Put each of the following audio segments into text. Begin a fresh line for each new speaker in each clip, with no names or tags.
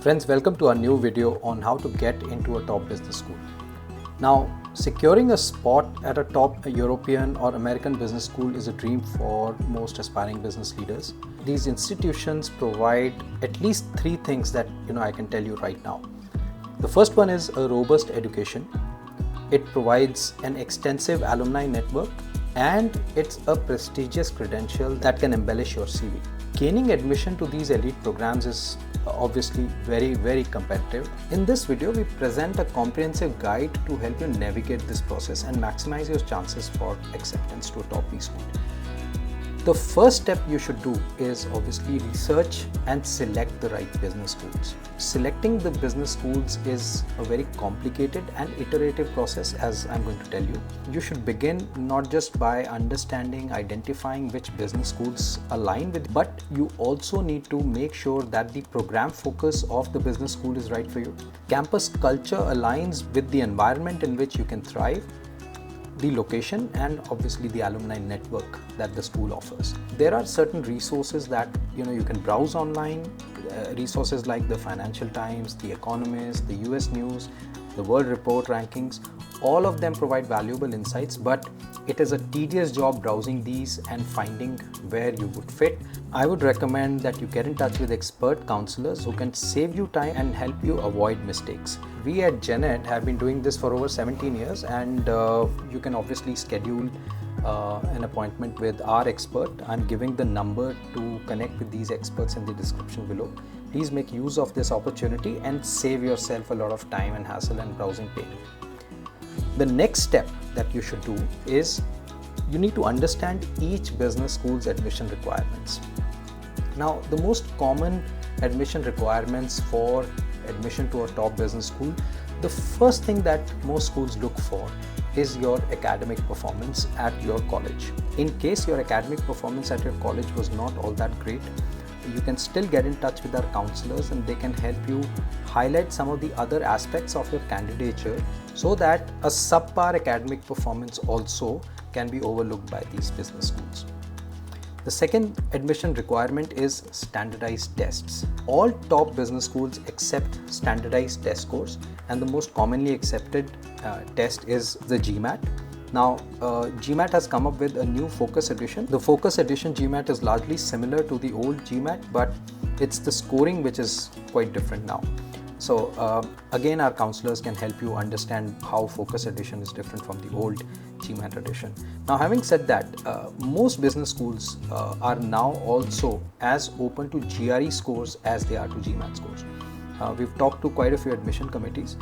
Friends, welcome to our new video on how to get into a top business school. Now, securing a spot at a top European or American business school is a dream for most aspiring business leaders. These institutions provide at least three things that I can tell you right now. The first one is a robust education. It provides an extensive alumni network, and it's a prestigious credential that can embellish your CV. Gaining admission to these elite programs is obviously very competitive. In this video, we present a comprehensive guide to help you navigate this process and maximize your chances for acceptance to a top B school. The first step you should do is obviously research and select the right business schools. Selecting the business schools is a very complicated and iterative process, as I'm going to tell you. You should begin not just by identifying which business schools align with, but you also need to make sure that the program focus of the business school is right for you. Campus culture aligns with the environment in which you can thrive, the location, and obviously the alumni network that the school offers. There are certain resources that you can browse online, resources like the Financial Times, the Economist, the U.S. News, the World Report rankings. All of them provide valuable insights, but it is a tedious job browsing these and finding where you would fit. I would recommend that you get in touch with expert counselors who can save you time and help you avoid mistakes. We at GMAT have been doing this for over 17 years, and you can obviously schedule an appointment with our expert. I'm giving the number to connect with these experts in the description below. Please make use of this opportunity and save yourself a lot of time and hassle and browsing pain. The next step that you should do is you need to understand each business school's admission requirements. Now, the most common admission requirements for admission to a top business school, the first thing that most schools look for is your academic performance at your college. In case your academic performance at your college was not all that great, you can still get in touch with our counselors and they can help you highlight some of the other aspects of your candidature so that a subpar academic performance also can be overlooked by these business schools. The second admission requirement is standardized tests. All top business schools accept standardized test scores, and the most commonly accepted test is the GMAT. Now, GMAT has come up with a new Focus Edition. The Focus Edition GMAT is largely similar to the old GMAT, but it's the scoring which is quite different now. So again, our counselors can help you understand how Focus Edition is different from the old GMAT edition. Now, having said that, most business schools are now also as open to GRE scores as they are to GMAT scores. We've talked to quite a few admission committees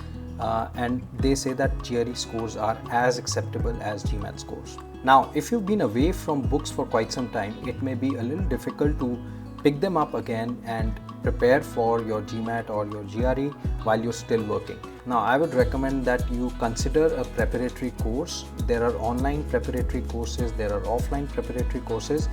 and they say that GRE scores are as acceptable as GMAT scores. Now, if you've been away from books for quite some time, it may be a little difficult to pick them up again and prepare for your GMAT or your GRE while you're still working. Now, I would recommend that you consider a preparatory course. There are online preparatory courses, there are offline preparatory courses.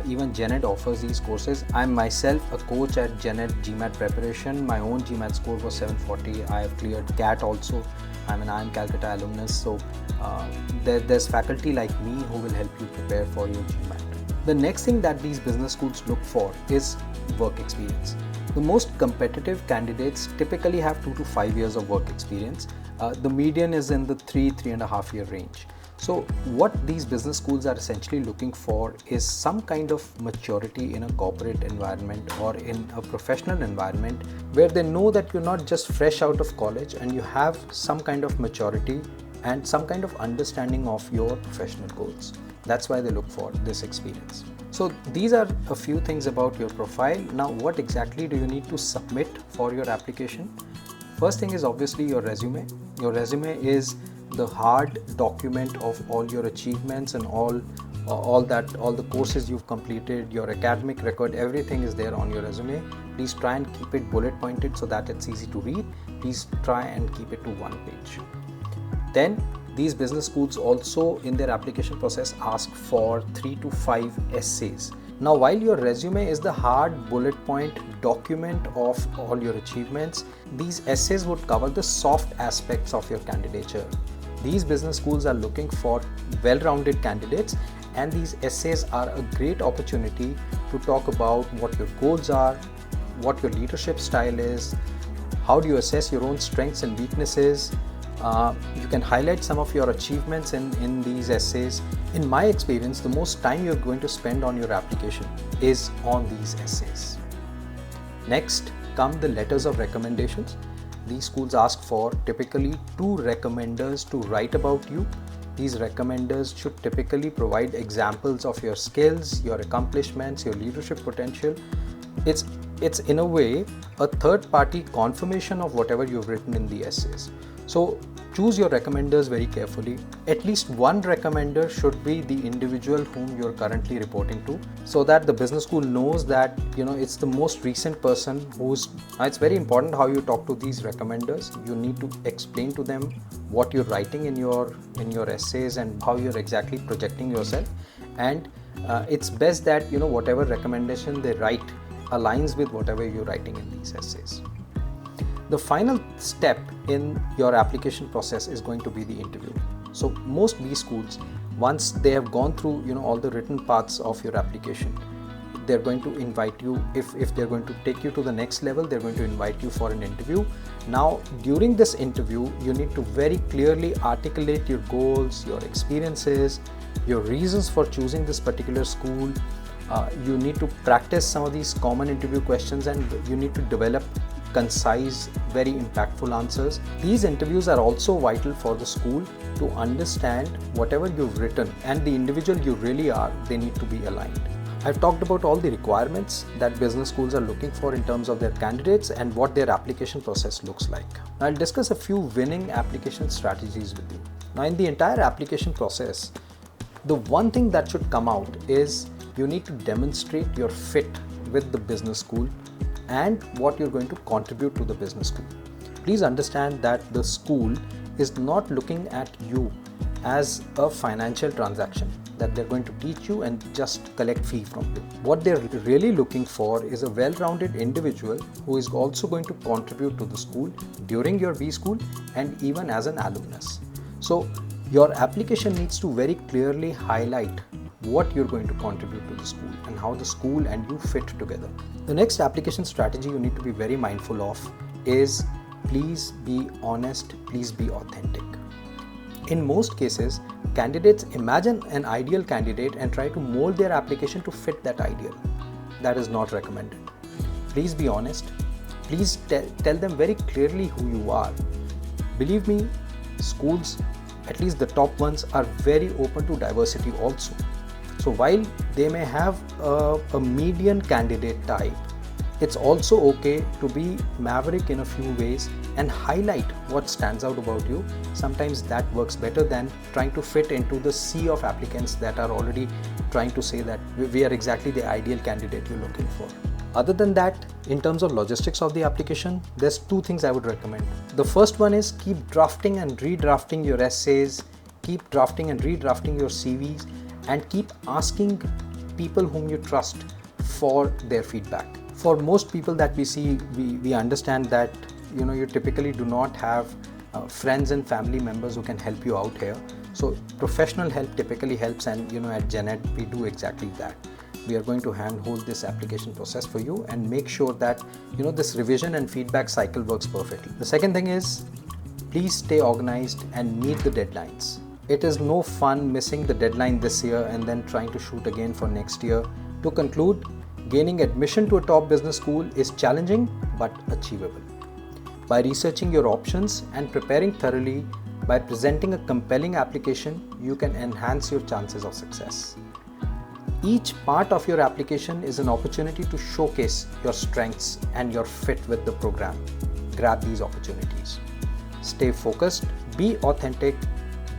Even GMAT offers these courses. I'm myself a coach at GMAT preparation. My own GMAT score was 740. I have cleared CAT also. I'm an IIM Calcutta alumnus. So there's faculty like me who will help you prepare for your GMAT. The next thing that these business schools look for is work experience. The most competitive candidates typically have 2 to 5 years of work experience. The median is in the 3.5 year range. So what these business schools are essentially looking for is some kind of maturity in a corporate environment or in a professional environment where they know that you're not just fresh out of college and you have some kind of maturity and some kind of understanding of your professional goals. That's why they look for this experience. So these are a few things about your profile. Now, what exactly do you need to submit for your application? First thing is obviously your resume. Your resume is the hard document of all your achievements and all the courses you've completed, your academic record, everything is there on your resume. Please try and keep it bullet pointed so that it's easy to read. Please try and keep it to one page. Then these business schools also in their application process ask for 3 to 5 essays. Now, while your resume is the hard bullet point document of all your achievements, these essays would cover the soft aspects of your candidature. These business schools are looking for well-rounded candidates, and these essays are a great opportunity to talk about what your goals are, what your leadership style is, How do you assess your own strengths and weaknesses? You can highlight some of your achievements in these essays. In my experience, the most time you're going to spend on your application is on these essays. Next come the letters of recommendations. These schools ask for typically 2 recommenders to write about you. These recommenders should typically provide examples of your skills, your accomplishments, your leadership potential. It's in a way a third-party confirmation of whatever you've written in the essays. So choose your recommenders very carefully. At least one recommender should be the individual whom you're currently reporting to, so that the business school knows that it's the most recent person who's. It's very important how you talk to these recommenders. You need to explain to them what you're writing in your essays and how you're exactly projecting yourself. And it's best that whatever recommendation they write aligns with whatever you're writing in these essays. The final step in your application process is going to be the interview. So most B schools, once they have gone through all the written parts of your application, they're going to invite you. If they're going to take you to the next level, they're going to invite you for an interview. Now during this interview, you need to very clearly articulate your goals, your experiences, your reasons for choosing this particular school. You need to practice some of these common interview questions, and you need to develop concise, very impactful answers. These interviews are also vital for the school to understand whatever you've written and the individual you really are. They need to be aligned. I've talked about all the requirements that business schools are looking for in terms of their candidates and what their application process looks like. Now I'll discuss a few winning application strategies with you. Now in the entire application process, the one thing that should come out is you need to demonstrate your fit with the business school and what you're going to contribute to the business school. Please understand that the school is not looking at you as a financial transaction that they're going to teach you and just collect fee from you. What they're really looking for is a well-rounded individual who is also going to contribute to the school during your B school and even as an alumnus. So your application needs to very clearly highlight what you're going to contribute to the school and how the school and you fit together. The next application strategy you need to be very mindful of is please be honest, please be authentic. In most cases, candidates imagine an ideal candidate and try to mold their application to fit that ideal. That is not recommended. Please be honest. Please tell them very clearly who you are. Believe me, schools, at least the top ones, are very open to diversity also. So while they may have a median candidate type, it's also okay to be maverick in a few ways and highlight what stands out about you. Sometimes that works better than trying to fit into the sea of applicants that are already trying to say that we are exactly the ideal candidate you're looking for. Other than that, in terms of logistics of the application, there's 2 things I would recommend. The first one is keep drafting and redrafting your essays, keep drafting and redrafting your CVs, and keep asking people whom you trust for their feedback. For most people that we see, we understand that you typically do not have friends and family members who can help you out here. So professional help typically helps, and at GMAT we do exactly that. We are going to handhold this application process for you and make sure that this revision and feedback cycle works perfectly. The second thing is please stay organized and meet the deadlines. It is no fun missing the deadline this year and then trying to shoot again for next year. To conclude, gaining admission to a top business school is challenging but achievable. By researching your options and preparing thoroughly, by presenting a compelling application, you can enhance your chances of success. Each part of your application is an opportunity to showcase your strengths and your fit with the program. Grab these opportunities. Stay focused, be authentic,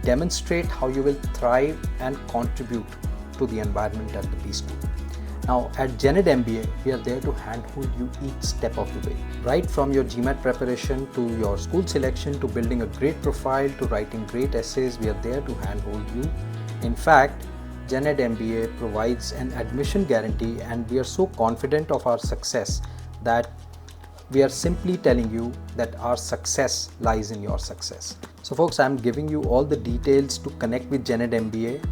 demonstrate how you will thrive and contribute to the environment at the B school. Now at GMAT MBA, we are there to handhold you each step of the way. Right from your GMAT preparation to your school selection to building a great profile to writing great essays, we are there to handhold you. In fact, GMAT MBA provides an admission guarantee, and we are so confident of our success that we are simply telling you that our success lies in your success. So folks, I'm giving you all the details to connect with GMAT MBA.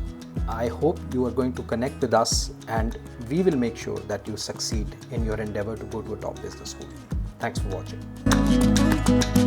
I hope you are going to connect with us, and we will make sure that you succeed in your endeavor to go to a top business school. Thanks for watching. you.